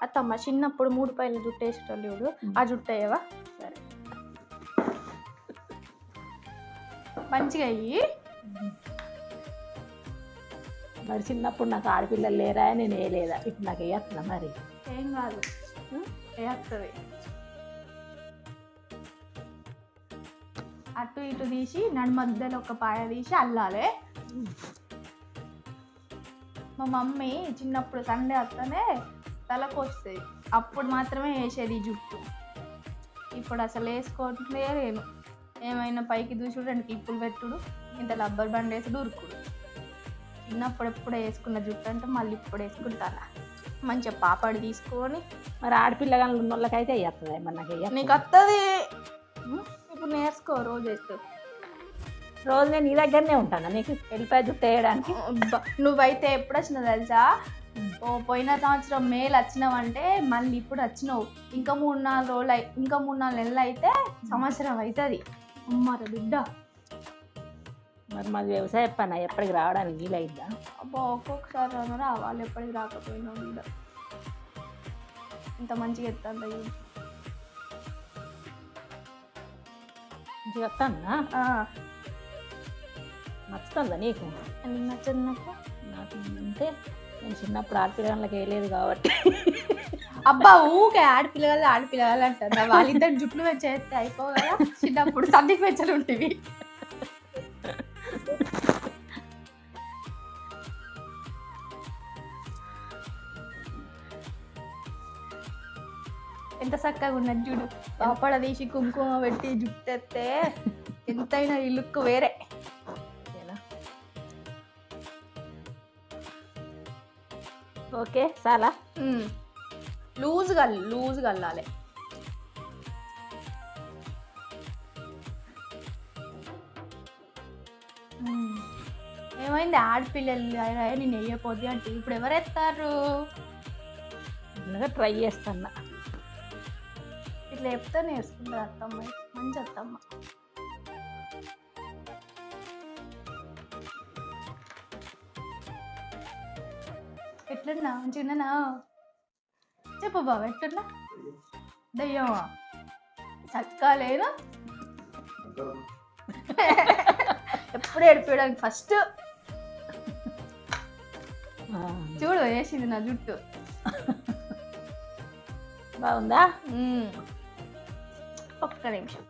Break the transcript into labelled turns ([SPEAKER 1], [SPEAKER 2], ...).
[SPEAKER 1] అత్తమ్మ చిన్నప్పుడు 3 పైల జుట్టు వేసేటోళ్ళు చూడు, ఆ జుట్టు అయ్యవా? సరే మంచిగా అయ్యి.
[SPEAKER 2] మరి చిన్నప్పుడు నాకు ఆడపిల్లలు లేరా నేను వేయలేదా, ఇప్పుడు నాకు వేస్తున్నా మరి.
[SPEAKER 1] ఏం కాదు, వేస్తుంది. అటు ఇటు తీసి నడు మధ్యలో ఒక పాయ తీసి అల్లాలి. మా మమ్మీ చిన్నప్పుడు సండే వస్తేనే తలకు వస్తుంది, అప్పుడు మాత్రమే వేసేది జుట్టు. ఇప్పుడు అసలు వేసుకోవట్లే లేను. ఏమైనా పైకి దూసుడు 2 క్లిప్పులు పెట్టుడు, ఇంత రబ్బర్ బండ్ వేసుడు, ఉరుకుడు. చిన్నప్పుడు ఎప్పుడు వేసుకున్న జుట్టు అంటే మళ్ళీ ఇప్పుడు వేసుకుంటాను. మంచిగా పాపడి తీసుకొని.
[SPEAKER 2] మరి ఆడపిల్లగాళ్ళు ఉన్న వాళ్ళకైతే వేస్తుంది, మరి నాకు వేయ.
[SPEAKER 1] నీకు వస్తుంది, ఇప్పుడు నేర్చుకో, రోజు వేస్తూ.
[SPEAKER 2] రోజు నేను నీ దగ్గరనే ఉంటాను, నీకు వెళ్ళిపోయి జుట్టు వేయడానికి.
[SPEAKER 1] నువ్వైతే ఎప్పుడు వచ్చినావు తెలుసా? పోయిన సంవత్సరం మేలు వచ్చినావంటే మళ్ళీ ఇప్పుడు వచ్చినావు. ఇంకా 3-4 రోజులు ఇంకా 3-4 నెలలు అయితే సంవత్సరం అవుతుంది. అమ్మారా బిడ్డ.
[SPEAKER 2] మరి మాది వ్యవసాయ పని ఎప్పటికి రావడానికి వీలైద్దా?
[SPEAKER 1] అబ్బా ఒక్కొక్కసారి రావాలి, ఎప్పటికి రాకపోయినా బిడ్డ. ఇంత మంచిగా ఎత్తాను
[SPEAKER 2] మంచిగా వస్తానా? నచ్చుతుందా నీకు?
[SPEAKER 1] నీకు నచ్చదు? నాకు
[SPEAKER 2] అంటే నేను చిన్నప్పుడు ఆడపిల్లలకి వేయలేదు కాబట్టి.
[SPEAKER 1] అబ్బా ఊకే ఆడపిల్లగాళ్ళు అంటారు. వాళ్ళిద్దరు జుట్లు పెంచేస్తే అయిపో కదా. చిన్నప్పుడు సంధికి పెంచలు ఉంటుంది. ఎంత చక్కగా ఉన్నది చూడు. పాపడ తీసి కుంకుమ పెట్టి జుట్టు ఎత్తే ఎంతైనా ఈ లుక్ వేరే.
[SPEAKER 2] ఓకే చాలా
[SPEAKER 1] లూజ్గా అల్లాలి. ఏమైంది ఆడపిల్లలు నేను వేయపోద్ది అంటే ఇప్పుడు ఎవరు ఎత్తారు?
[SPEAKER 2] ట్రై చేస్తున్నా.
[SPEAKER 1] ఇట్లా చెప్తే నేర్చుకుంటారు అత్తమ్మ, మంచి అత్తమ్మ. ఎట్లున్నా మంచిగా చెప్పు బాబా, ఎట్లున్నా? దయ్యమా? చక్కా లేను. ఎప్పుడు ఏడిపోయడానికి ఫస్ట్ చూడు వేసింది నా జుట్టు.
[SPEAKER 2] బాగుందా?
[SPEAKER 1] ఒక్క నిమిషం.